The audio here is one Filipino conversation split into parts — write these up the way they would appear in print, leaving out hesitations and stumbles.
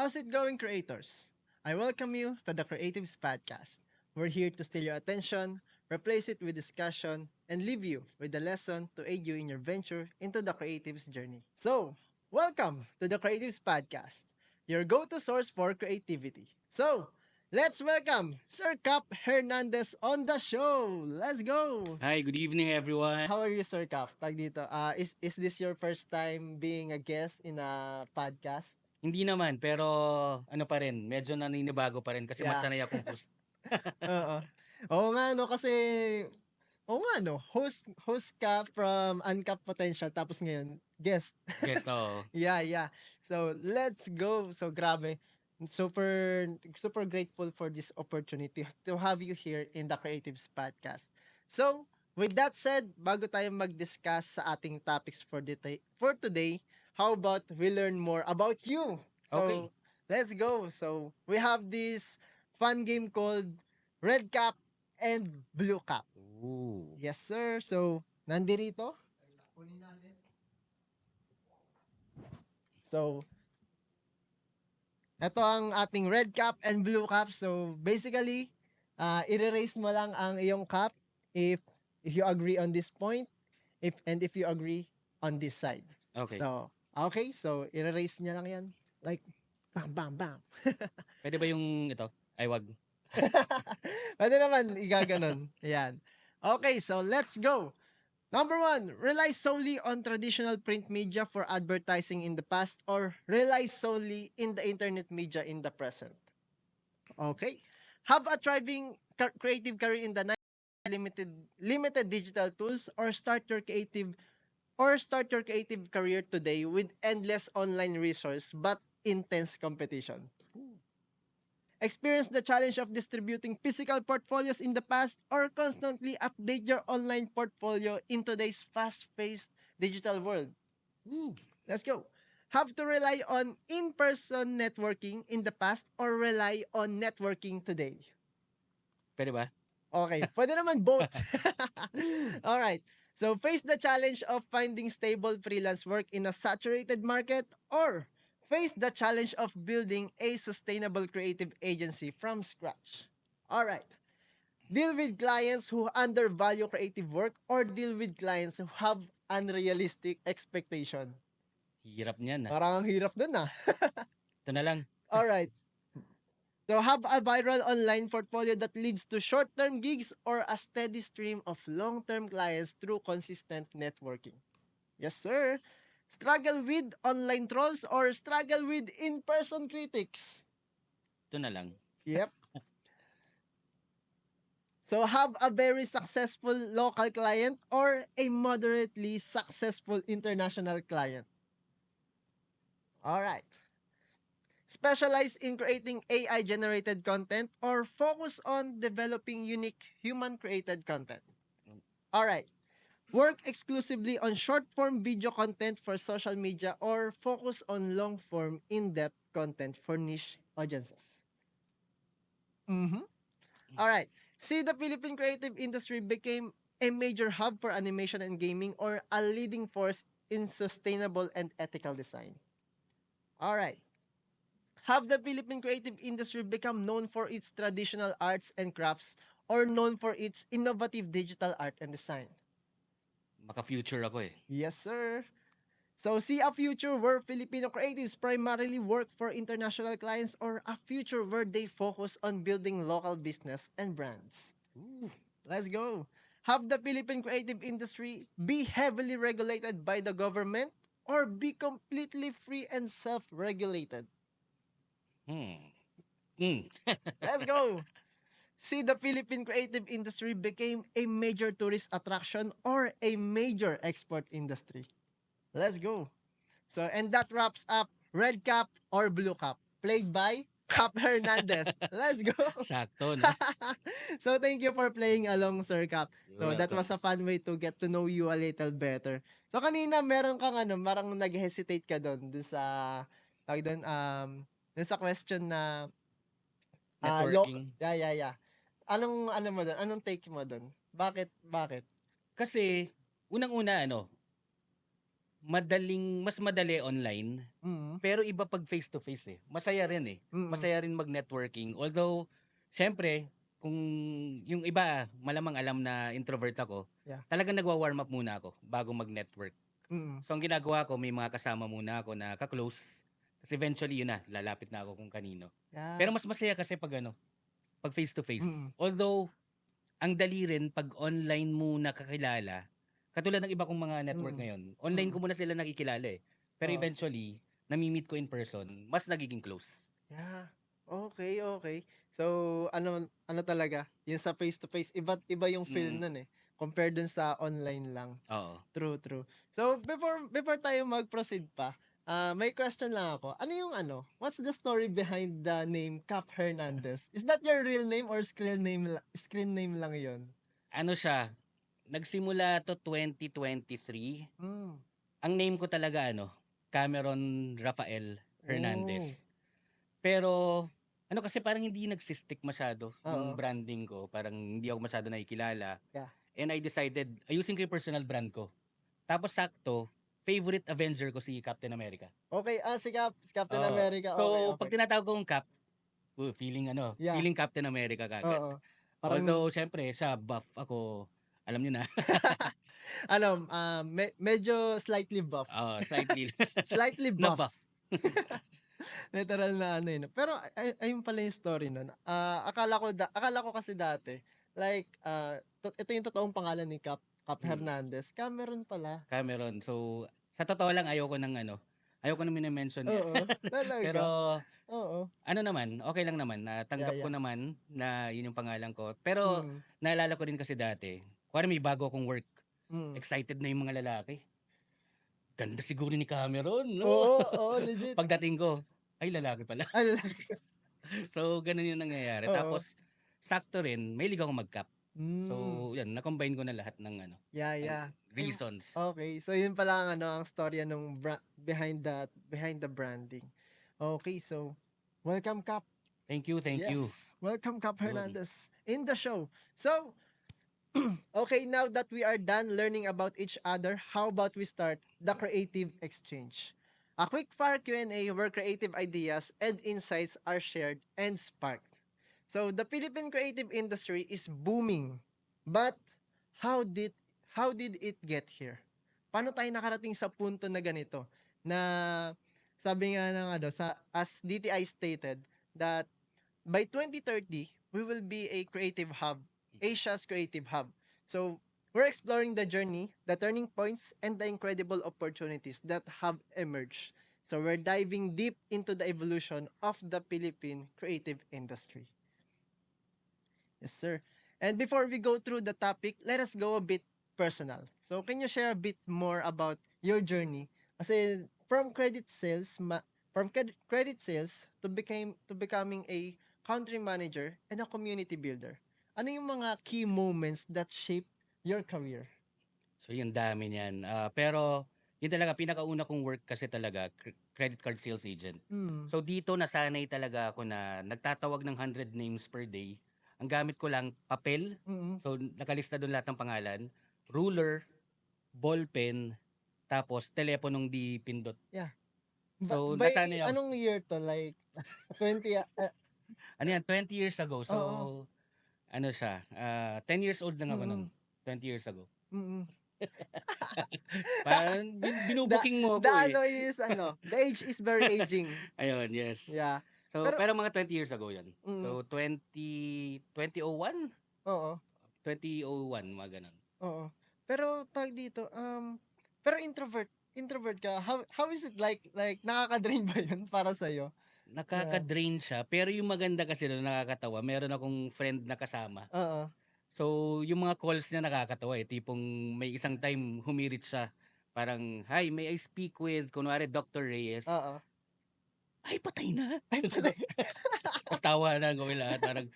How's it going, creators? I welcome you to the Creatives Podcast. We're here to steal your attention, replace it with discussion, and leave you with a lesson to aid you in your venture into the creatives journey. So, welcome to the Creatives Podcast, your go-to source for creativity. So, let's welcome Sir Cap Hernandez on the show. Let's go! Hi, good evening everyone. How are you, Sir Cap? Tag dito. Is this your first time being a guest in a podcast? Hindi naman, pero ano pa rin, medyo naninibago pa rin kasi mas Yeah. sanay akong host. Oo. Oo nga no kasi host ka from Uncapped Potential tapos ngayon guest. Guest, oo. Yeah. So, let's go. So, grabe. Super super grateful for this opportunity to have you here in the Creatives Podcast. So, with that said, bago tayo mag-discuss sa ating topics for today, how about we learn more about you? Okay. So, let's go. So, we have this fun game called Red Cap and Blue Cap. Ooh. Yes, sir. So, nandirito. So, ito ang ating red cap and blue cap. So, basically, i-erase mo lang ang iyong cap if you agree on this point, if you agree on this side. Okay. So, okay. So, i-erase niya lang yan. Like, bam, bam, bam. Pwede ba yung ito? Ay, wag. Pwede naman, igaganon. Ayan. Okay, so let's go. Number 1, rely solely on traditional print media for advertising in the past or rely solely in the internet media in the present. Okay. Have a thriving creative career in the limited digital tools or start your creative career today with endless online resource but intense competition. Experience the challenge of distributing physical portfolios in the past or constantly update your online portfolio in today's fast-paced digital world. Ooh. Let's go. Have to rely on in-person networking in the past or rely on networking today? Pwede ba? Okay, pwede naman both. Alright. So, face the challenge of finding stable freelance work in a saturated market or face the challenge of building a sustainable creative agency from scratch. Alright. Deal with clients who undervalue creative work or deal with clients who have unrealistic expectation. Hirap niyan ah. Parang ang hirap dun ah. Ito na lang. Alright. So have a viral online portfolio that leads to short-term gigs or a steady stream of long-term clients through consistent networking. Yes, sir. Struggle with online trolls or struggle with in-person critics? Ito na lang. Yep. So have a very successful local client or a moderately successful international client? All right. Specialize in creating AI-generated content or focus on developing unique human-created content? All right. Work exclusively on short-form video content for social media or focus on long-form, in-depth content for niche audiences? All right. See the Philippine creative industry became a major hub for animation and gaming or a leading force in sustainable and ethical design? All right. Have the Philippine creative industry become known for its traditional arts and crafts or known for its innovative digital art and design? Maka-future ako eh. Yes, sir. So, see a future where Filipino creatives primarily work for international clients or a future where they focus on building local business and brands? Ooh. Let's go. Have the Philippine creative industry be heavily regulated by the government or be completely free and self-regulated? Hmm. Hmm. Let's go. See the Philippine creative industry became a major tourist attraction or a major export industry? Let's go. So, and that wraps up Red Cap or Blue Cap, played by Cap Hernandez. Let's go. Sakto, no? So, thank you for playing along, Sir Cap. So, You're that was welcome. a fun way to get to know you a little better. So, kanina meron kang parang nag-hesitate ka doon sa tawag doon dun sa question na Networking. yeah. Anong mo doon? Anong take mo doon? Bakit? Kasi, unang-una mas madali online, Mm. pero iba pag face to face eh. Masaya rin eh. Mm. Masaya rin mag-networking. Although, syempre, kung yung iba, malamang alam na introvert ako, Yeah. talagang nagwa-warm up muna ako bago mag-network. Mm. So, ang ginagawa ko, may mga kasama muna ako na ka-close. Kasi eventually, yun na, lalapit na ako kung kanino. Pero Yeah. mas masaya kasi pag face to face. Mm. Although, ang dali rin pag online muna kakilala, katulad ng iba kong mga network Mm. ngayon, online Mm. ko muna sila nakikilala eh. Pero Oo. eventually, nami-meet ko in person, mas nagiging close. Yeah. Okay, okay. So, ano talaga, yung sa face to face, iba't iba yung feel Mm, nun eh, compared dun sa online lang. oo. True, true. So, before tayo mag-proceed pa, may question lang ako. Ano yung what's the story behind the name Cap Hernandez? Is that your real name or screen name lang yun? Ano siya, nagsimula to 2023. Hmm. Ang name ko talaga Cameron Rafael Oh. Hernandez. Pero kasi parang hindi nagsistick masyado yung Oo. branding ko, parang hindi ako masyado nakikilala. Yeah. And I decided ayusin ko yung personal brand ko. Tapos sakto, favorite Avenger ko si Captain America. Okay, si Captain Oo. America. Okay, So, pag okay. tinatawag kong Cap, Yeah. feeling Captain America kagad. Oo. Parang Although, syempre, siya buff ako, alam niyo na. medyo slightly buff. Slightly Slightly na buff. buff. Literal na yun. Pero ayun pala yung story nun. Akala ko kasi dati, like, ito yung totoong pangalan ni Cap Mm, Hernandez. Cameron pala. Cameron. So, sa totoo lang, ayoko nang minimension niya. Oo, Pero, talaga. Oo. okay lang naman. Yeah, Tanggap ko yeah. naman na yun yung pangalan ko. Pero, Mm, naalala ko din kasi dati, kung may bago akong work, mm. excited na yung mga lalaki. Ganda siguro ni Cameron, no? Oo, oo, legit. Pagdating ko, ay lalaki pala. Ay, So, ganun yung nangyayari. oo. Tapos, sakto rin, mahilig ako mag-cap. So, Mm. yan, na-combine ko na lahat ng Yeah, ng yeah. reasons. Okay, so yun pala ang storya nung behind the branding. Okay, so welcome Cap. Thank you, thank you. Yes, welcome Cap Yun. Hernandez in the show. So, okay, now that we are done learning about each other, how about we start the creative exchange? A quick fire Q&A where creative ideas and insights are shared and sparked. So, the Philippine creative industry is booming. But how did how did it get here? Paano tayo nakarating sa punto na ganito? Na sabi nga ng as DTI stated that by 2030, we will be a creative hub, Asia's creative hub. So, we're exploring the journey, the turning points, and the incredible opportunities that have emerged. So, we're diving deep into the evolution of the Philippine creative industry. Yes, sir. And before we go through the topic, let us go a bit personal. So, can you share a bit more about your journey? Kasi from credit sales to becoming a country manager and a community builder. Ano yung mga key moments that shaped your career? So, yung dami niyan. Pero, yun talaga, pinakauna kong work kasi talaga, credit card sales agent. Mm. So, dito nasanay talaga ako na nagtatawag ng 100 names per day. Ang gamit ko lang, papel. Mm. So, nakalista doon lahat ng pangalan. Ruler, ballpen, tapos teleponong di pindot. Yeah. So, By nasanay ako. anong year to? Like 20 Ano yan, 20 years ago. So, Oo. ano siya, 10 years old lang ako Mm. nun. 20 years ago. Mm. Parang The binubuking mo the ako eh. the age is very aging. Ayun, yes. Yeah. So, pero mga 20 years ago yan. Mm. So, 2001? Oo. 2001, mga ganun. Oo. Pero tawag dito, pero introvert ka. How is it like nakaka-drain ba 'yun para sa iyo? Nakaka-drain siya, pero yung maganda kasi doon, nakakatawa. Meron akong friend na kasama. Oo. So, yung mga calls niya nakakatawa eh. Tipong may isang time humirit siya. Parang, "Hi, may I speak with," kunwari, Dr. Reyes. Oo. Ay, patay na. Ay pala. Tapos tawa na kami lahat. Parang,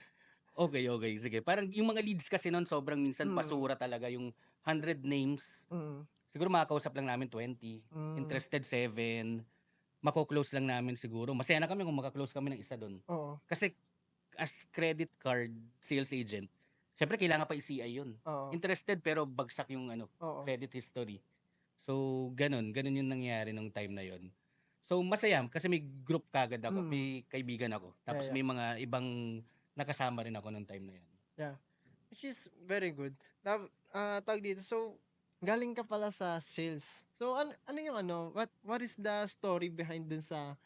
okay, sige. Parang yung mga leads kasi noon, sobrang minsan Mm. basura talaga. Yung 100 names, Mm. siguro makakausap lang namin 20. Mm. Interested 7. Mako-close lang namin siguro. Masaya na kami kung makaklose kami ng isa doon. Oo. Kasi as credit card sales agent, syempre kailangan pa i-CI yun. Oo. Interested pero bagsak yung Oo. credit history. So, ganun yung nangyari nung time na yon. So, masaya kasi may group kagad ako, Mm. may kaibigan ako. Yeah, Tapos yeah. may mga ibang nakasama rin ako nung time na yon. Yeah. Which is very good. Tawag dito. So, galing ka pala sa sales. So, ano yung what is the story behind dun sa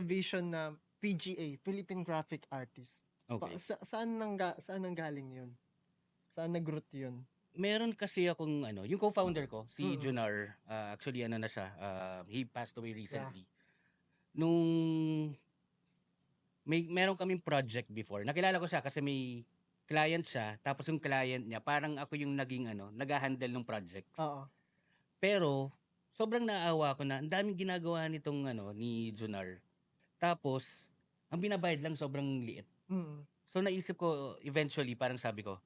vision na PGA, Philippine Graphic Artist? Okay. Saan nanggaling yun? Saan nag-root yun? Meron kasi akong yung co-founder ko, si Mm. Junar, actually na siya, he passed away Yeah. recently. Nung meron kaming project before. Nakilala ko siya kasi may client siya, tapos yung client niya, parang ako yung naging nag-handle ng projects. Oo. Pero sobrang naawa ko na ang daming ginagawa nitong ni Junar. Tapos ang binabayad lang sobrang liit. Mm. So naisip ko eventually, parang sabi ko,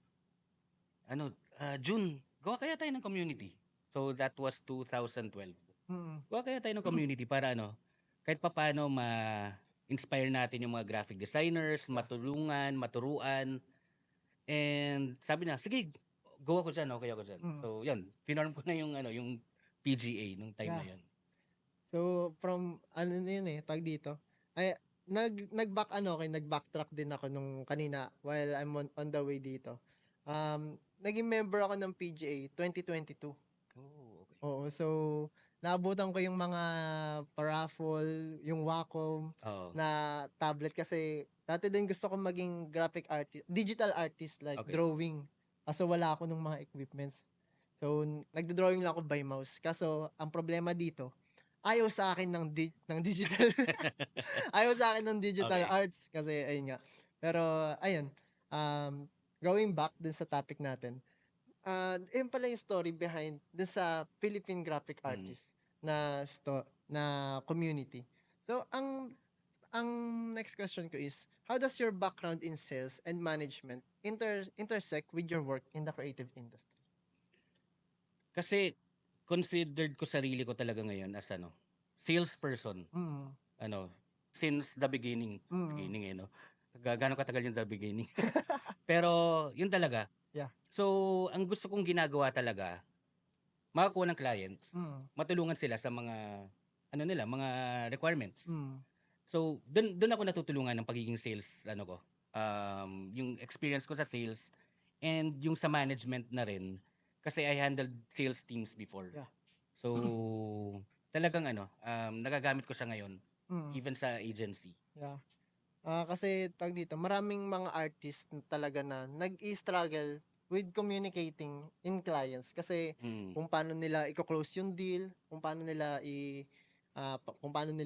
June, gawa kaya tayo ng community. So that was 2012. Mm. Gawa kaya tayo ng community para kahit papaano ma-inspire natin yung mga graphic designers, matulungan, maturuan. And sabi na, sige, go ako dyan, okay ako dyan. Mm. So yan, finorm ko na yung PGA nung time na Yeah. yun. So, from, tag dito, ay, nag-backtrack din ako nung kanina while I'm on the way dito. Naging member ako ng PGA 2022. Oh, okay. Oo, so, naabutan ko yung mga paraffle, yung Wacom, Oo. na tablet kasi dati din gusto ko maging graphic artist, digital artist like Okay. drawing. Kaso wala ako ng mga equipments. So, nagdo-drawing lang ako by mouse. Kaso, ang problema dito, ayaw sa akin ng digital. Ayaw sa akin ng digital Okay. arts kasi ayun nga. Pero ayun, going back dun sa topic natin. Yun pala yung story behind dun sa Philippine Graphic Artist na community. So ang next question ko is, how does your background in sales and management intersect with your work in the creative industry? Kasi considered ko sarili ko talaga ngayon as salesperson. Mm. Since the beginning. Mm. Beginning Gaano katagal yung the beginning. Pero yun talaga. Yeah. So, ang gusto kong ginagawa talaga, makakuha ng clients, Mm. matulungan sila sa mga mga requirements. Mm. So, doon ako natutulungan ng pagiging sales ko. Yung experience ko sa sales and yung sa management na rin kasi I handled sales teams before. Yeah. So, talagang nagagamit ko siya ngayon Mm. even sa agency. Yeah. Kasi tag dito, maraming mga artist na talaga na nag-i-struggle with communicating in clients kasi kung paano nila i-close yung deal, kung paano nila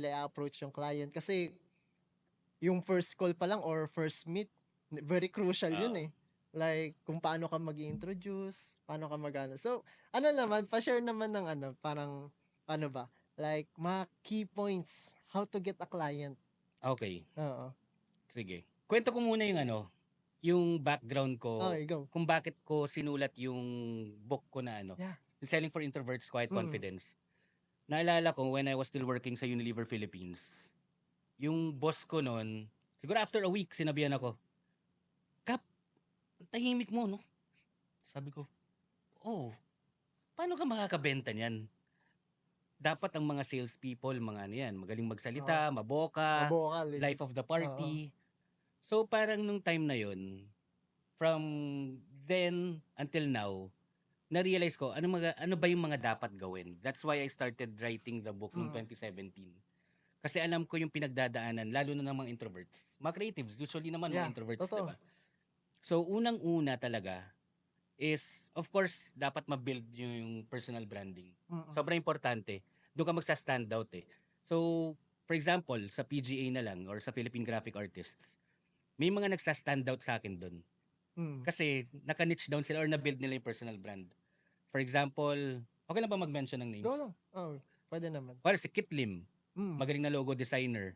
i-approach yung client kasi yung first call pa lang or first meet, very crucial yun Oo. eh. Like, kung paano ka mag-introduce, paano ka mag-ano. So, pa-share naman ng parang, like, mga key points, how to get a client. Okay. Oo. Sige. Kwento ko muna yung background ko, Okay, go. kung bakit ko sinulat yung book ko na Yeah. Selling for Introverts, Quiet Mm. Confidence. Naalala ko when I was still working sa Unilever Philippines, yung boss ko noon, siguro after a week, sinabihan ako, Kap, ang tahimik mo, no? Sabi ko, oh, paano ka makakabenta niyan? Dapat ang mga salespeople, mga yan, magaling magsalita, maboka, Legit. life of the party. So parang nung time na yon, from then until now, na-realize ko ano ba yung mga dapat gawin. That's why I started writing the book noong 2017. Kasi alam ko yung pinagdadaanan, lalo na ng mga introverts. Mga creatives, usually naman mga introverts, totoo. diba? So unang-una talaga is, of course, dapat ma-build yung personal branding. Sobrang importante. Doon ka magsa-stand out eh. So, for example, sa PGA na lang or sa Philippine Graphic Artists, may mga nagsa-stand out sa akin doon. Kasi naka-niche down sila or na-build nila yung personal brand. For example, okay lang ba mag-mention ng names? Go lang. Pwede naman. Well, si Kit Lim, magaling na logo designer.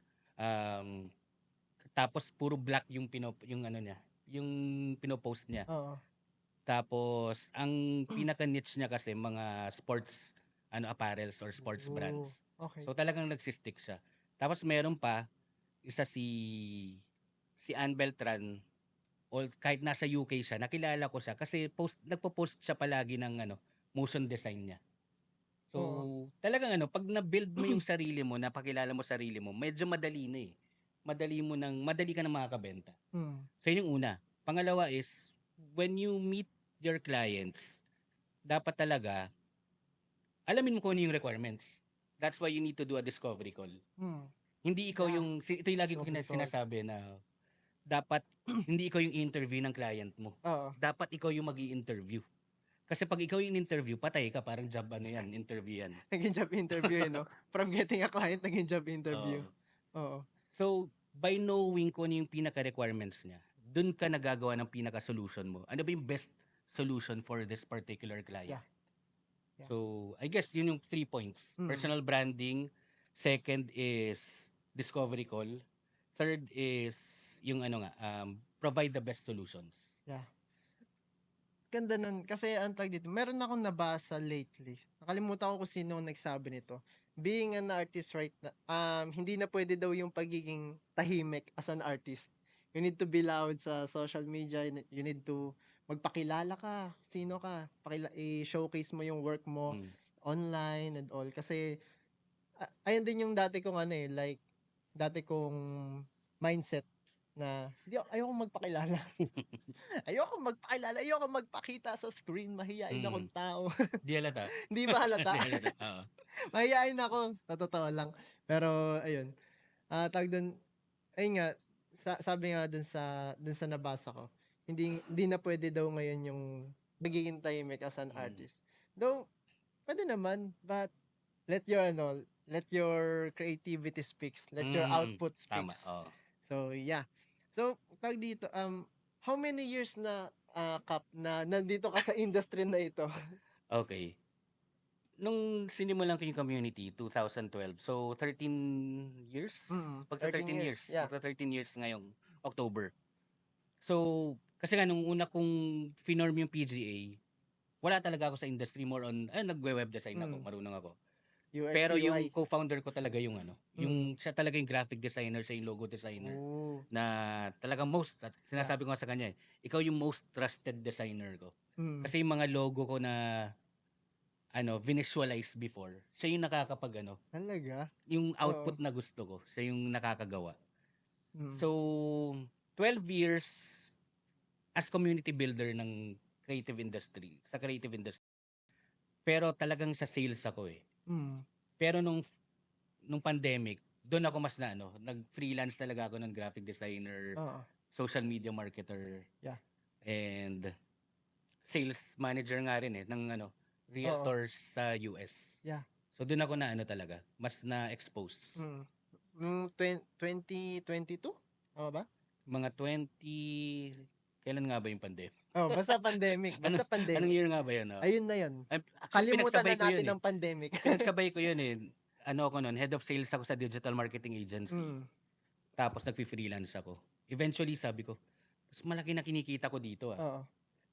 Tapos puro black yung yung pinopost niya. Tapos ang pinaka-niche niya kasi mga sports apparels or sports brands. Okay. So talagang nagsistick siya. Tapos meron pa isa si Ann Beltran, o kahit nasa UK siya, nakilala ko siya kasi nagpo-post siya palagi ng motion design niya. So, Oo. talagang ano, pag na-build mo yung sarili mo, napakilala mo sarili mo, medyo madali na eh. Madali ka na makakabenta. Mm. So, yun yung una. Pangalawa is, when you meet your clients, dapat talaga, alamin mo kung ano yung requirements. That's why you need to do a discovery call. Mm. Hindi ikaw Yeah. ito yung lagi ko Discovery call. sinasabi na dapat hindi ikaw yung interview ng client mo. Oo. Dapat ikaw yung mag-i-interview. Kasi pag ikaw yung interview, patay ka, parang job interview yan. Naging job interview, no? From getting a client, naging job interview. Oo. Oo. So, by knowing kung ano yung pinaka-requirements niya, dun ka nagagawa ng pinaka-solution mo. Ano ba yung best solution for this particular client? Yeah. Yeah. So, I guess yun yung 3 points. Mm. Personal branding. Second is discovery call. Third is yung provide the best solutions. Yeah. Ganda nun. Kasi ang tag dito, meron akong nabasa lately. Nakalimutan ko kung sino ang nagsabi nito. Being an artist right na, hindi na pwede daw yung pagiging tahimik as an artist. You need to be loud sa social media. You need to magpakilala ka. Sino ka? I-showcase mo yung work mo Mm. online and all. Kasi, ayun din yung dati kong dati kong mindset na ayoko magpakilala. Ayoko magpakita sa screen, mahiyain akong tao. Di halata. Hindi ba halata? Di halata. Oo. Mahiyain ako, sa totoo lang. Pero ayun, tawag dun, ayun nga, sabi nga dun sa nabasa ko, hindi na pwede daw ngayon yung magiging tahimik as an artist. Though, pwede naman, but let your creativity speaks, let your output Tama. speaks. Oo. So, yeah. So, tawag dito, how many years na, Kap, na nandito ka sa industry na ito? Okay. Nung sinimulan ko yung community, 2012. So, 13 years? Pagka 13 years. Yeah. Pagka 13 years ngayong October. So, kasi nga nung una kong finorm yung PGA, wala talaga ako sa industry, more on, nagwe-web design ako, marunong ako. UX, Pero UI. yung co-founder ko talaga yung yung siya talaga yung graphic designer, siya yung logo designer. Oh. Na talagang sinasabi ko nga sa kanya, ikaw yung most trusted designer ko. Kasi yung mga logo ko na visualize before, siya yung nakakapag Talaga? yung output na gusto ko, siya yung nakakagawa. Mm. So, 12 years as community builder ng sa creative industry. Pero talagang sa sales ako eh. Pero nung pandemic, doon ako mas nag-freelance talaga ako ng graphic designer, social media marketer, Yeah. and sales manager nga rin ng realtors sa US. Yeah. So doon ako talaga, mas na-expose. Nung 2022? Tama ba? Mga 20, kailan nga ba yung pandemic? Basta pandemic. Anong year nga ba yun? Ayun na yun. Actually, Kalimutan na pinagsabay ko natin yun ang pandemic. Pinagsabay ko yun eh. Ako nun, head of sales ako sa digital marketing agency. Tapos nagfi-freelance ako. Eventually, sabi ko, mas malaki na kinikita ko dito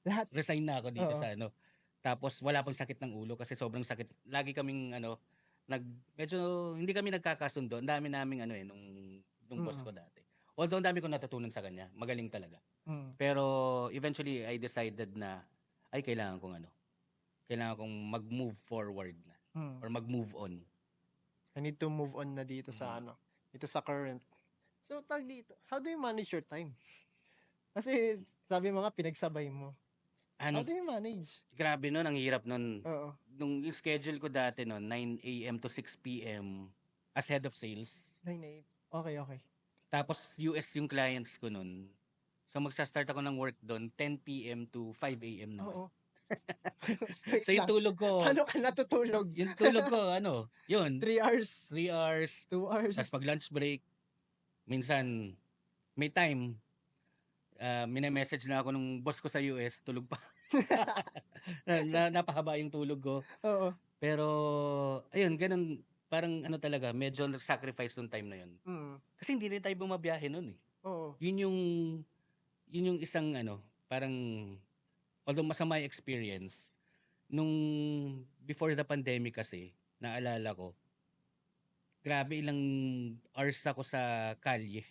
Lahat. Resign na ako dito sa Tapos wala pang sakit ng ulo kasi sobrang sakit. Lagi kaming medyo hindi kami nagkakasundo. Ang dami naming nung boss ko dati. Although ang dami ko natutunan sa kanya, magaling talaga. Pero eventually I decided na kailangan kong mag-move forward na or mag-move on. I need to move on na dito sa dito sa current. So, tag dito, how do you manage your time? Kasi sabi mo nga pinagsabay mo. How do you manage? Grabe nun, ang hirap nun. Oo. Nung yung schedule ko dati nun, 9 a.m. to 6 p.m. as head of sales. 9 a.m. Okay. Tapos US yung clients ko nun. So magsa-start ako ng work doon 10 p.m. to 5 a.m. naman. Oo. So yung tulog ko, paano ka natutulog? Yung tulog ko, yun. 3 hours. 3 hours. 2 hours. Tapos pag lunch break, minsan, may time, message na ako nung boss ko sa US, tulog pa. Napahaba yung tulog ko. Oo. Pero, ayun, ganun, parang talaga, medyo sacrifice nung time na yun. Kasi hindi rin tayo bumabiyahe nun eh. Oo. Yun yung isang parang, although masama yung experience, nung before the pandemic kasi, naalala ko, grabe ilang hours ako sa kalye.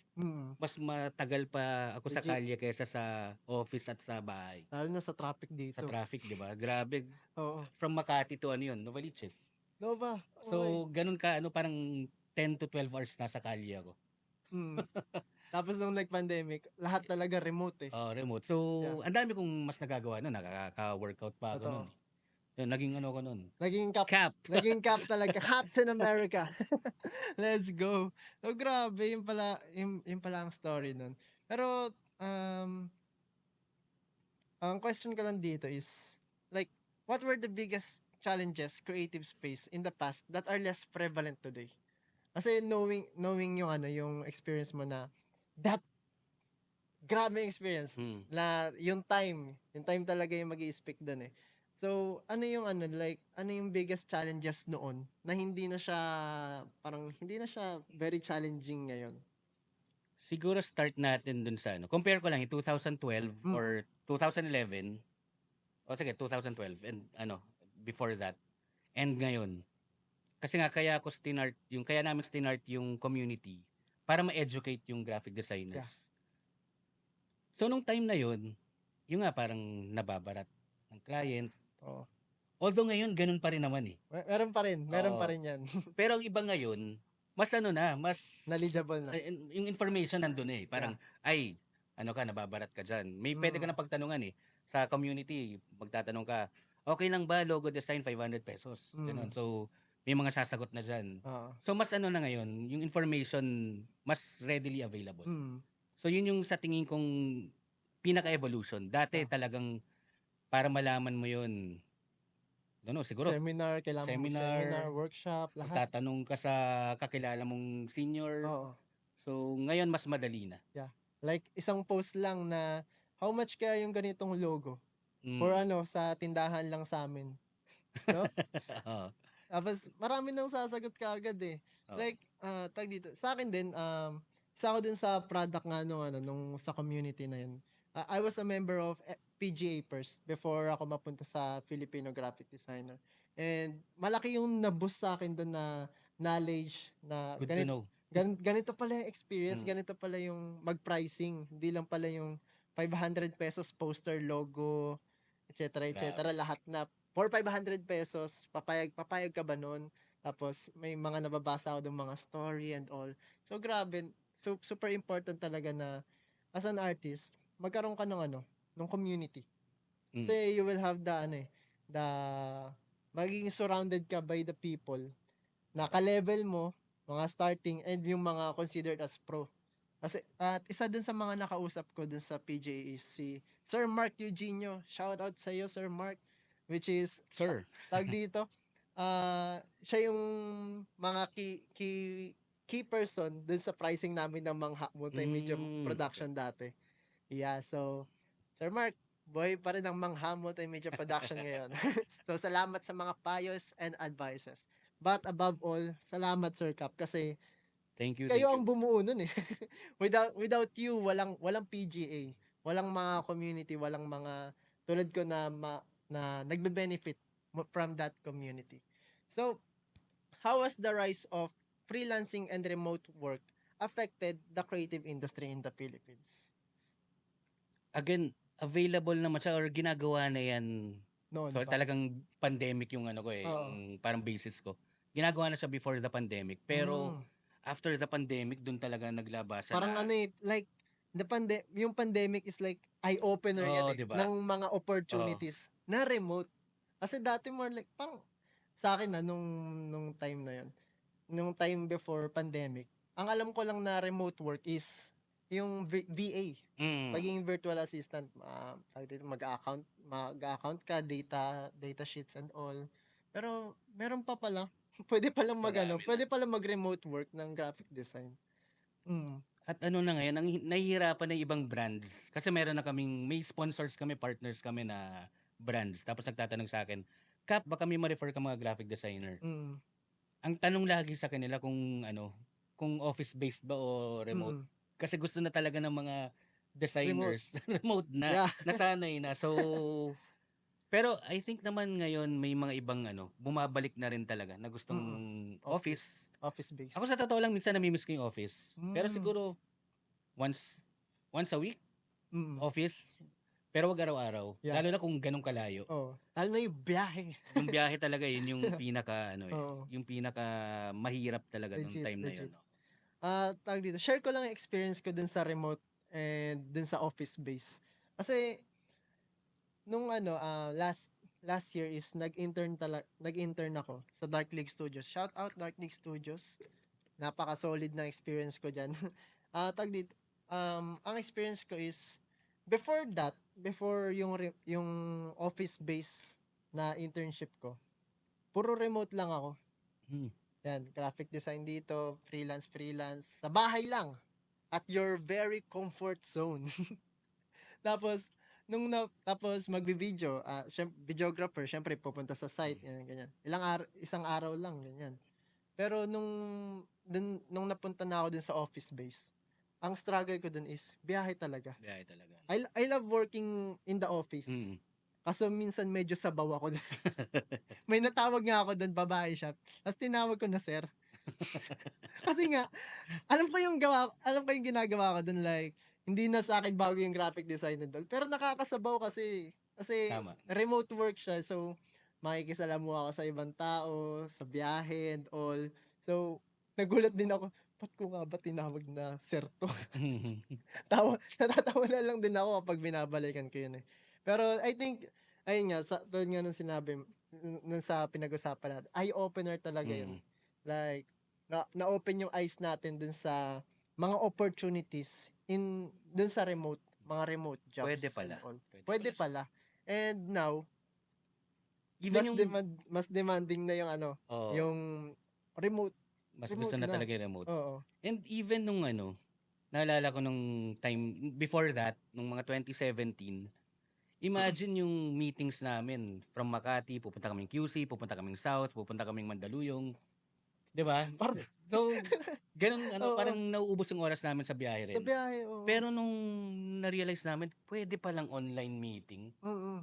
Mas matagal pa ako sa kalye kaysa sa office at sa bahay. Lalo na sa traffic dito. Sa traffic, di ba? Grabe. Oo. From Makati to Novaliches. Nova. Okay. So, ganun ka, parang 10 to 12 hours nasa kalye ako. Tapos nung nag-pandemic, lahat talaga remote eh. Remote. So, Yeah. ang dami kong mas nagagawa nun. Nakaka-workout pa ako nun. Totoo. Naging ano ko nun. Naging cap. Cap. Naging cap talaga. Captain America. Let's go. So, grabe. Yung pala ang story nun. Pero, ang question ko lang dito is, like, what were the biggest challenges creative space in the past that are less prevalent today? Kasi knowing yung experience mo na that grabe yung experience na yung time talaga yung magi-speak doon eh. So, ano yung biggest challenges noon na hindi na siya very challenging ngayon? Siguro start natin dun sa compare ko lang yung 2012 or 2011 o sige 2012 and before that and ngayon. Kasi nga kaya namin stinart yung community para ma-educate yung graphic designers. Yeah. So nung time na yun, yung nga parang nababarat ng client. Oo. Although ngayon ganun pa rin naman eh. Meron pa rin yan. Pero ang iba ngayon, mas knowledgeable na. Yung information nandun eh. Parang, ay, nababarat ka dyan. May pwede ka na pagtanungan eh. Sa community, magtatanong ka, okay lang ba logo design 500 pesos? Ganun. So, may mga sasagot na dyan. So, mas na ngayon, yung information mas readily available. So, yun yung sa tingin kong pinaka-evolution. Dati talagang, para malaman mo yun, siguro Seminar, workshop, lahat. tatanong ka sa kakilala mong senior. Oo. So, ngayon mas madali na. Yeah. Like, isang post lang na, how much kaya yung ganitong logo? For sa tindahan lang sa amin. No? Tapos, marami nang sasagot ka agad eh. Like, tag dito. Sa akin din, isa ako dun sa product nga nung sa community na yun. I was a member of PGA first before ako mapunta sa Filipino graphic designer. And malaki yung na-boost sa akin doon na knowledge na Good to know. Ganito pala yung experience, ganito pala yung mag-pricing. Hindi lang pala yung 500 pesos poster, logo, etc. Lahat na for 500 pesos, papayag ka ba nun? Tapos may mga nababasa ako ng mga story and all. So grabe, super important talaga na as an artist, magkaroon ka ng community. Kasi you will have the magiging surrounded ka by the people na ka-level mo, mga starting, and yung mga considered as pro. Kasi, at isa dun sa mga nakausap ko dun sa PJA is si Sir Mark Eugenio. Shout out sa iyo, Sir Mark. Which is, Sir. tag dito, siya yung mga key person dun sa pricing namin ng mga multimedia production dati. Yeah, so, Sir Mark, boy pa rin ang Mangha Multimedia Production ngayon. So, salamat sa mga payos and advices. But above all, salamat Sir Cap kasi kayo ang bumuo nun eh. without you, walang PGA, walang mga community, walang mga tulad ko na nagbe-benefit from that community. So, how has the rise of freelancing and remote work affected the creative industry in the Philippines? Again, available naman siya or ginagawa na yan. Noon so, pa. talagang pandemic yung yung parang basis ko. Ginagawa na siya before the pandemic. Pero, after the pandemic, dun talaga naglabasan. Parang like, yung pandemic is like eye-opener yan diba? ng mga opportunities na remote. Kasi dati more like, parang sa akin nung time na yun, nung time before pandemic, ang alam ko lang na remote work is yung VA, pagiging virtual assistant, mag-account ka, data sheets and all. Pero meron pa pala, pwede palang mag-remote work ng graphic design. At na ngayon, ang nahihirapan na ibang brands. Kasi may sponsors kami, partners kami na brands. Tapos nagtatanong sa akin, Kap, baka may ma-refer ka mga graphic designer. Ang tanong lagi sa kanila kung kung office-based ba o remote. Kasi gusto na talaga ng mga designers. Remote na. Yeah. Nasanay na. So, pero I think naman ngayon may mga ibang bumabalik na rin talaga na gustong office. Office-based. Ako sa totoo lang, minsan namimiss ko yung office. Pero siguro, once a week, office. Pero wag araw-araw. Yeah. Lalo na kung ganun kalayo. Oo. Lalo na yung biyahe. Yung biyahe talaga yun yung pinaka ano Oo. yung pinaka mahirap talaga nung Legit, time na yun, legit. no? Tawag dito, share ko lang yung experience ko dun sa remote and dun sa office base. Kasi nung last year is nag-intern ako sa Dark League Studios. Shout out Dark League Studios. Napaka-solid na experience ko diyan. Tawag dito, ang experience ko is before yung office base na internship ko, puro remote lang ako. Hmm. Yan, graphic design dito, freelance, sa bahay lang. At your very comfort zone. Tapos, tapos magbi-video, videographer, syempre pupunta sa site, ganyan. Isang araw lang, ganyan. Pero nung napunta na ako dun sa office base, ang struggle ko dun is biyahe talaga. Biyahe talaga. I love working in the office. Mm. Kaso minsan medyo sabaw ako dun. May natawag nga ako dun, babae siya. Tapos tinawag ko na sir. Kasi nga, alam ko yung ginagawa ko dun, like, hindi na sa akin bago yung graphic design and all. Pero nakakasabaw kasi Tama. remote work siya. So, makikisalamuha ako sa ibang tao, sa biyahe and all. So, nagulat din ako, ba't ko nga ba tinawag na sir to? Natatawa na lang din ako kapag binabalikan ko yun eh. Pero I think, ayun nga, tulad nga nung sinabi, nung sa pinag-usapan natin, eye-opener talaga yun. Mm. Like, na-open yung eyes natin dun sa mga opportunities dun sa mga remote jobs. Pwede pala. and all. Pwede pala. And now, Even yung mas demanding na yung Oo. yung remote. Mas remote gusto na na. talaga yung remote. Oo. And even nung naalala ko nung time before that, nung mga 2017, imagine yung meetings namin from Makati, pupunta kaming QC, pupunta kaming South, pupunta kaming Mandaluyong. 'Di ba? So, ganun Oo. parang nauubos yung oras namin sa biyahe Sa rin. biyahe, oo. Pero nung na-realize namin, pwede palang online meeting. Oo.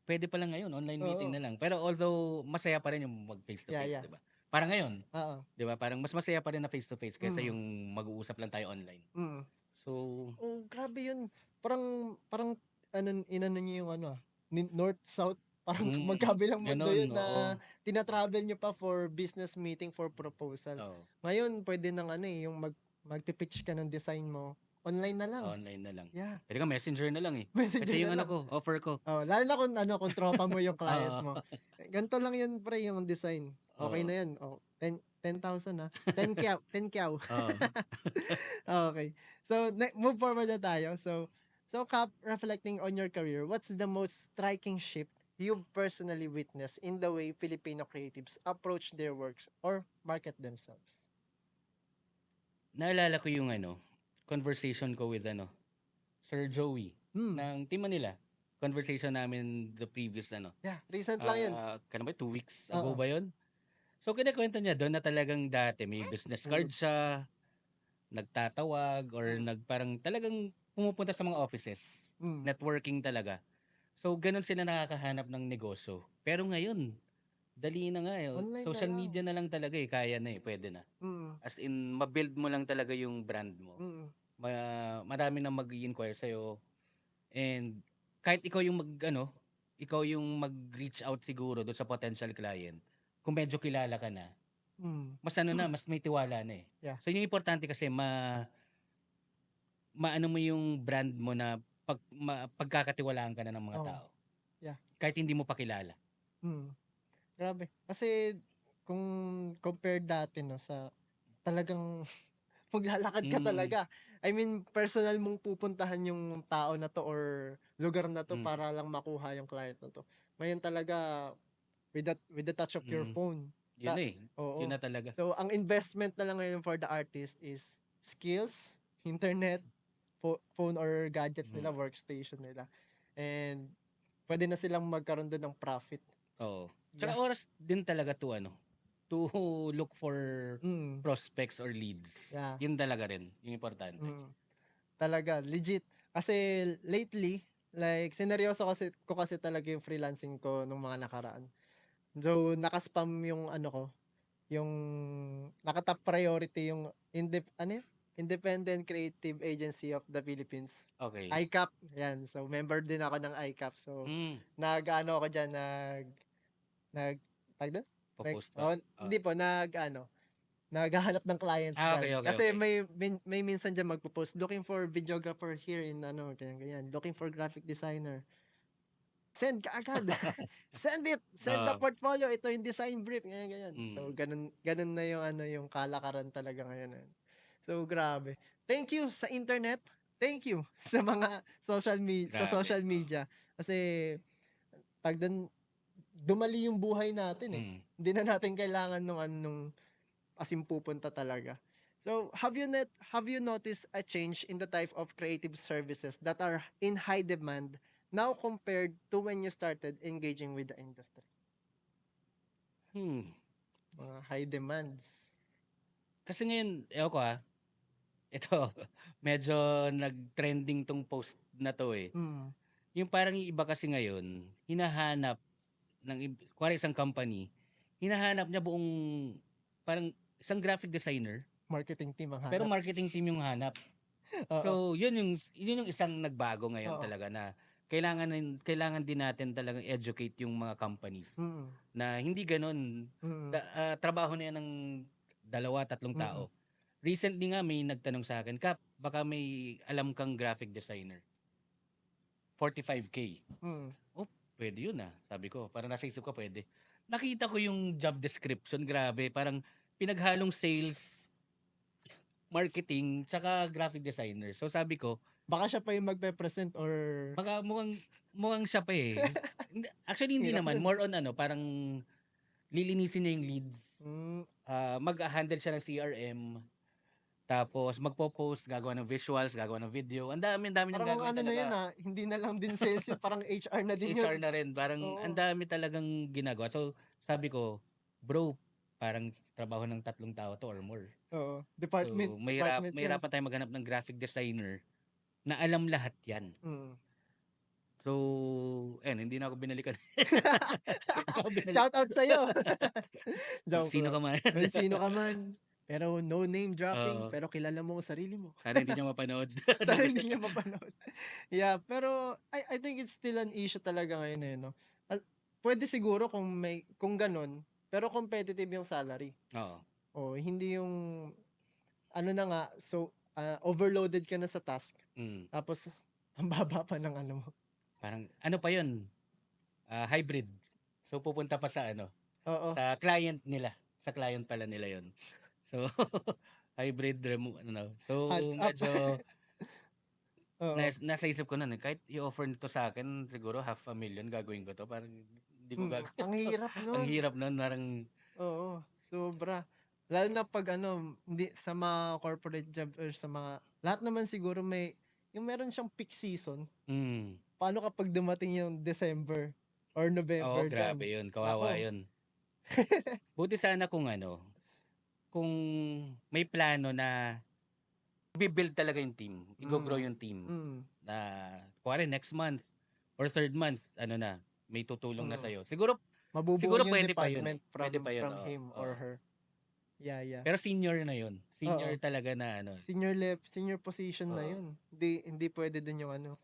Pwede palang ngayon, online meeting Oo. na lang. Pero although masaya pa rin yung mag face to face, Yeah. 'di ba? Parang ngayon, Oo. 'di ba? Parang mas masaya pa rin na face to face kaysa Mm. yung mag-uusap lang tayo online. Mm. So, Oh, grabe yun. Parang inano niyo yung north south, parang magkabilang mundo ganun, yun na oo. tina-travel nyo pa for business meeting, for proposal. Oo. Ngayon pwede nang yung magpi-pitch ka ng design mo online na lang. Online na lang. Yeah. Pwede ka messenger na lang eh. Messenger Ito yung na lang. offer ko. Oh, lalo na kung tropa mo yung client Oo. mo. Ganito lang yun pre, yung design. Okay Oo. na yun. Oh, 10,000 10 kyaw. 10 kyaw. Oo. Okay. So, move forward na tayo. So Cap, reflecting on your career, what's the most striking shift you personally witnessed in the way Filipino creatives approach their works or market themselves? Naalala ko yung conversation ko with Sir Joey ng Team Manila. Conversation namin the previous Yeah, recent lang yun. Kano ba 2 weeks ago ba yun? So kinakwento niya doon na talagang dati may business card siya, nagtatawag or parang talagang pumupunta sa mga offices. Networking talaga. So ganun sila nakakahanap ng negosyo. Pero ngayon, dali na nga eh. Online Social na lang. media na lang talaga eh. Kaya na eh. Pwede na. As in, mabuild mo lang talaga yung brand mo. Marami na mag-i-inquire sa'yo. And kahit ikaw yung ikaw yung mag-reach out siguro doon sa potential client, kung medyo kilala ka na, mas mas may tiwala na eh. Yeah. So yung importante kasi maano mo yung brand mo na pagkakatiwalaan ka na ng mga tao. Yeah. Kahit hindi mo pa kilala. Grabe. Kasi kung compare dati sa talagang maglalakad ka talaga. I mean, personal mong pupuntahan yung tao na to or lugar na to para lang makuha yung client na to. Ngayon talaga with the touch of your phone. Yun na eh. Oo. Yun na talaga. So, ang investment na lang ngayon for the artist is skills, internet, phone or gadgets nila, workstation nila. And pwede na silang magkaroon doon ng profit. Oo. Tsaka oras din talaga to look for prospects or leads. Yeah. Yun talaga rin. Yung importante. Talaga, legit. Kasi lately, like, sineryoso ko kasi talaga yung freelancing ko nung mga nakaraan. So, nakaspam yung yung naka-top priority yung Independent Creative Agency of the Philippines. Okay. ICAP, yan. So, member din ako ng ICAP. So, nag-ano ako dyan, tag doon? Popost ka? Hindi po, naghahanap ng clients dyan. Okay. Kasi may minsan dyan magpo-post, looking for videographer here in ganyan. Looking for graphic designer. Send ka agad. Send it. Send the portfolio. Ito yung design brief. Ganyan. So, ganun na yung kalakaran talaga ngayon. So, grabe. Thank you sa internet. Thank you sa mga social media. Kasi, dumali yung buhay natin eh. Hindi na natin kailangan nung asim pupunta talaga. So, have you noticed a change in the type of creative services that are in high demand now compared to when you started engaging with the industry? Mga high demands. Kasi ngayon, ito, medyo nag-trending tong post na to eh. Yung parang yung iba kasi ngayon, hinahanap kuwari isang company, hinahanap niya buong, parang isang graphic designer. Marketing team ang hanap. Pero marketing team yung hanap. So, yun yung isang nagbago ngayon talaga na kailangan din natin talagang educate yung mga companies na hindi ganun. Trabaho na yan ng 2-3 tao. Recently nga may nagtanong sa akin, Kap, baka may alam kang graphic designer. 45K. Oh, pwede yun sabi ko. Parang nasa isip ko pwede. Nakita ko yung job description, grabe. Parang pinaghalong sales, marketing, tsaka graphic designer. So sabi ko, baka siya pa yung magpe-present or baka mukhang siya pa eh. Actually hindi naman, more on parang lilinisin niya yung leads. Mag-handle siya ng CRM. Tapos magpo-post, gagawa ng visuals, gagawa ng video. Ang dami niyang gagawin talaga. Na yun hindi na lang din sales yun, parang HR na din yun. HR na rin, parang ang dami talagang ginagawa. So sabi ko, bro, parang trabaho ng 3 tao to or more. Department. So, mahirapan tayo maghanap ng graphic designer na alam lahat yan. So, hindi na ako binalikan. Shout out sa'yo. Sino ka man. Sino ka man. Pero no name dropping, pero kilala mo ang sarili mo. Sana hindi niya mapanood. Sana hindi niya mapanood. Yeah, pero I think it's still an issue talaga ngayon Pwede siguro kung ganun, pero competitive yung salary. Hindi yung overloaded ka na sa task. Tapos ang baba pa ng mo. Parang pa yun? Hybrid. So pupunta pa sa sa client nila. Sa client pala nila yun. So hybrid So medyo nasa isip ko nun kahit i-offer nito sa akin siguro 500,000 gagawin ko to. Parang hindi ko gagawin. Ang hirap nun. Ang hirap nun. Parang sobra. Lalo na pag hindi sa mga corporate job or sa mga, lahat naman siguro yung meron siyang peak season. Paano kapag dumating yung December or November? Grabe yun. Kawawa yun. Buti sana kung may plano na i-build talaga yung team. I-grow yung team. Na, kuwari next month or third month, may tutulong na sa'yo. Siguro pwede pa yun. Pwede pa yun. From him or her. Yeah. Pero senior na yun. Senior talaga na Senior position na yun. Hindi pwede din yung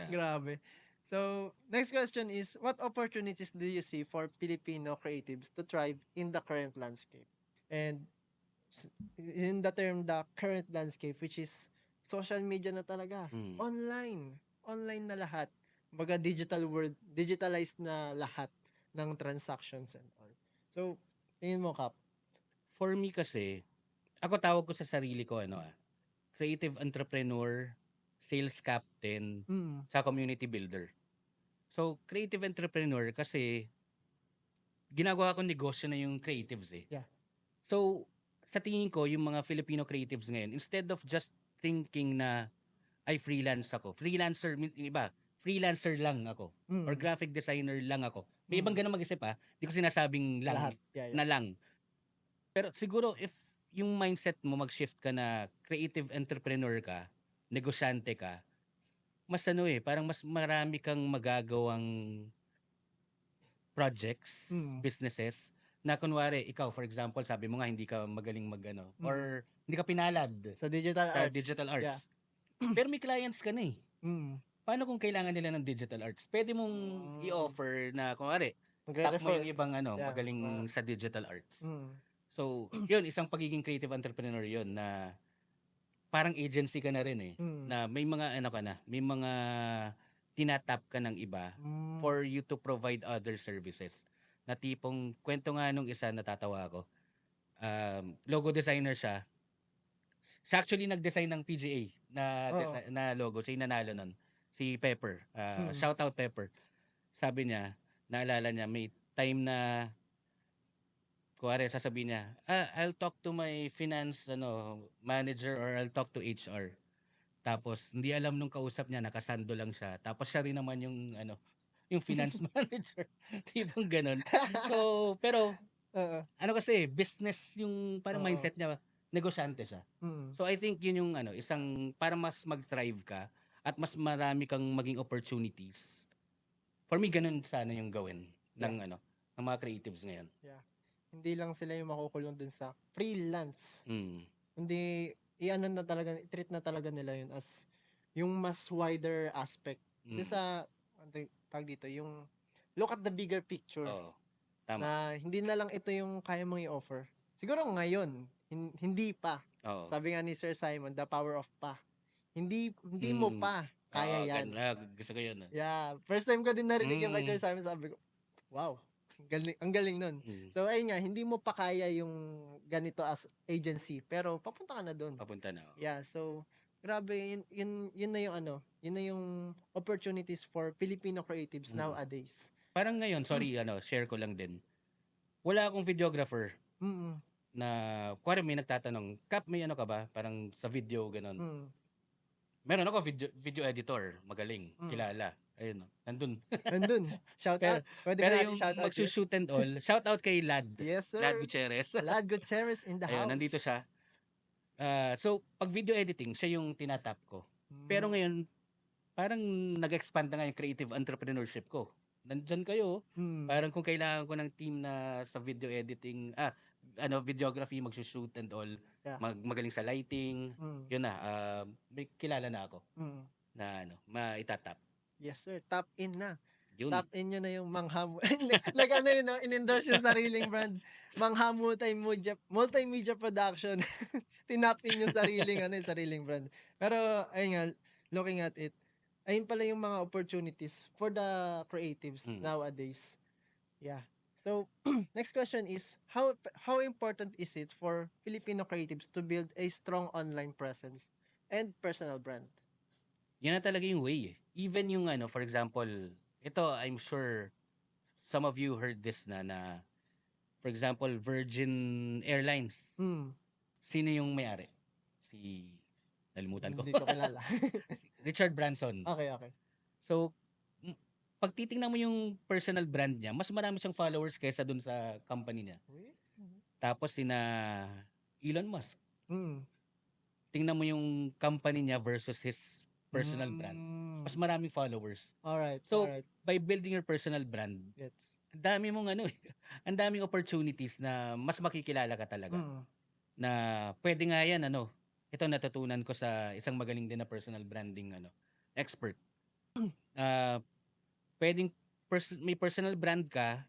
Grabe. So, next question is, what opportunities do you see for Filipino creatives to thrive in the current landscape? And in the term, the current landscape, which is social media na talaga. Online na lahat. Baga digital world, digitalized na lahat ng transactions and all. So, tingin mo, Kap? For me kasi, ako tawag ko sa sarili ko, creative entrepreneur, sales captain, sa community builder. So, creative entrepreneur kasi ginagawa ko negosyo na yung creatives eh. Yeah. So, sa tingin ko, yung mga Filipino creatives ngayon, instead of just thinking na ay freelance ako, freelancer lang ako, or graphic designer lang ako. May ibang ganun mag-isip Hindi ko sinasabing lang, na lang. Pero siguro, if yung mindset mo mag-shift ka na creative entrepreneur ka, negosyante ka, mas parang mas marami kang magagawang projects, businesses, Na kunwari, ikaw, for example, sabi mo nga hindi ka magaling mag-ano, Mm. or hindi ka pinalad Sa digital sa arts. digital Yeah. arts. Pero may clients ka na eh. Mm. Paano kung kailangan nila ng digital arts? Pwede mong i-offer na, kunwari, top mo yung Magre-refer. ibang Yeah, magaling sa digital arts. Mm. So, yun, isang pagiging creative entrepreneur yun na parang agency ka na rin eh. Mm. Na may mga ano ka na, may mga tinatap ka ng iba Mm. for you to provide other services. Na tipong, kwento nga nung isa, natatawa ako. Logo designer siya. Siya actually nag-design ng PGA Oo. na logo. Siya yung nanalo nun. Si Pepper. Shout out Pepper. Sabi niya, naalala niya, may time na kuwari sasabihin niya, I'll talk to my finance manager or I'll talk to HR. Tapos hindi alam nung kausap niya, nakasando lang siya. Tapos siya rin naman yung finance manager. Tipong ganun. So, pero Oo. kasi business yung parang Oo. mindset niya, negosyante siya. Mm. So I think yun yung isang para mas mag-thrive ka at mas marami kang maging opportunities. For me ganun sana yung gawin ng ng mga creatives ngayon. Yeah. Hindi lang sila yung makukulong dun sa freelance. Mm. Hindi i-treat na talaga nila yun as yung mas wider aspect. Dun sa tag dito, yung look at the bigger picture. Oo. Tama. Na hindi na lang ito yung kaya mong i-offer. Siguro ngayon, hindi pa. Oo. Sabi nga ni Sir Simon, the power of pa. Hindi mo pa kaya yan. Gusto ko yun. Yeah. First time ko din narinig yung kay Sir Simon, sabi ko, wow, ang galing nun. So, ayun nga, hindi mo pa kaya yung ganito as agency, pero papunta ka na doon. Papunta na. Yeah, so, grabe, yun na yung yun na yung opportunities for Filipino creatives nowadays. Parang ngayon, sorry, share ko lang din. Wala akong videographer na, kuwari may nagtatanong, Kap, may ka ba? Parang sa video, ganun. Meron ako video editor, magaling, kilala. Ayun, nandun. Shout out. Pwede pero ka natin yung shout out. magsushoot and all, shout out kay Lad. Yes, sir. Lad Gutierrez. Lad Gutierrez in the house. Ayun, nandito siya. So, pag video editing, siya yung tinatap ko. Pero ngayon, parang nag-expand na nga yung creative entrepreneurship ko. Nandyan kayo. Parang kung kailangan ko ng team na sa video editing, videography, magsushoot and all, magaling sa lighting, yun na, may kilala na ako na maitatap. Yes, sir. Tap in na. Yun. Tap in nyo na yung in-endorse yung sariling brand. Mangha multimedia production. Tinap in yung sariling brand. Pero, ayun nga, looking at it, ayun pala yung mga opportunities for the creatives nowadays. Yeah. So, next question is, how important is it for Filipino creatives to build a strong online presence and personal brand? Yan na talaga yung way. Even yung for example, ito I'm sure some of you heard this na for example, Virgin Airlines. Sino yung may-ari? Nalimutan ko. Hindi ko kilala. Richard Branson. Okay. So, pag titingnan mo yung personal brand niya, mas marami siyang followers kaysa dun sa company niya. Tapos Elon Musk. Tingnan mo yung company niya versus his personal brand. Mas maraming followers. Alright. So, by building your personal brand, ang dami mong ang daming opportunities na mas makikilala ka talaga. Na pwede nga yan, ito natutunan ko sa isang magaling din na personal branding expert. Pwedeng may personal brand ka,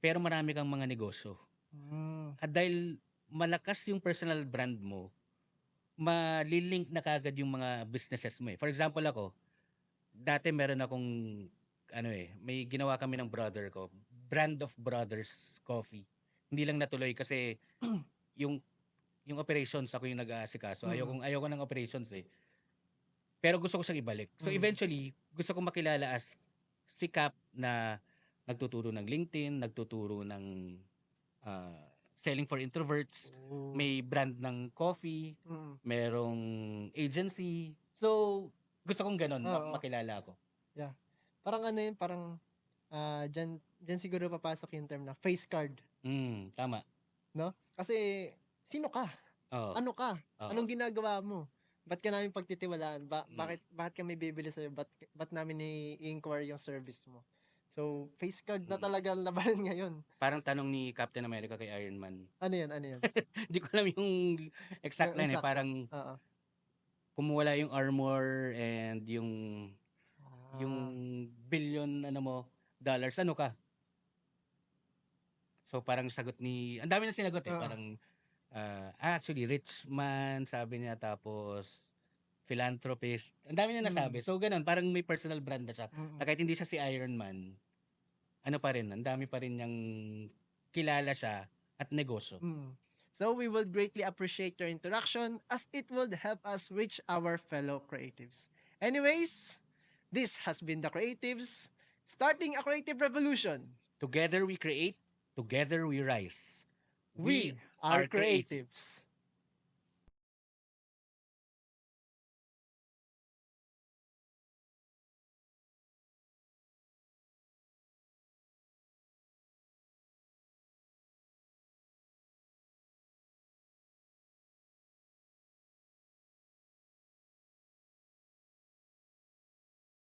pero marami kang mga negosyo. At dahil malakas yung personal brand mo, malilink na kagad yung mga businesses mo eh. For example ako, dati meron akong may ginawa kami ng brother ko, Brand of Brothers Coffee. Hindi lang natuloy kasi yung operations ako yung nag-aasikaso. Ayoko ng operations eh. Pero gusto ko siyang ibalik. So eventually, gusto ko makilala as si Kap na nagtuturo ng LinkedIn, nagtuturo ng selling for introverts, may brand ng coffee, merong agency. So, gusto kong ganun, makilala ako. Yeah. Parang parang dyan siguro papasok yung term na face card. Tama. No? Kasi, sino ka? Ano ka? Anong ginagawa mo? Ba't ka namin pagtitiwalaan? Bakit kami bibili sa'yo? Ba't namin i-inquire yung service mo? So, face card na Mm. talaga ang labanan ngayon. Parang tanong ni Captain America kay Iron Man. Ano yan? Ano yan? Hindi ko alam yung exact Yung line eh. eksakto. Parang Oo. kung wala yung armor and yung Ah. billion ano mo dollars, ano ka? So parang sagot ni, ang dami na sinagot eh. Oo. Parang actually rich man sabi niya, tapos philanthropist. Ang dami na nasabi. So ganun, parang may personal brand na siya. Na kahit hindi siya si Iron Man, ano pa rin, ang dami pa rin niyang kilala siya at negosyo. So we would greatly appreciate your interaction as it would help us reach our fellow creatives. Anyways, this has been the Creatives, starting a creative revolution. Together we create, together we rise. We are creatives.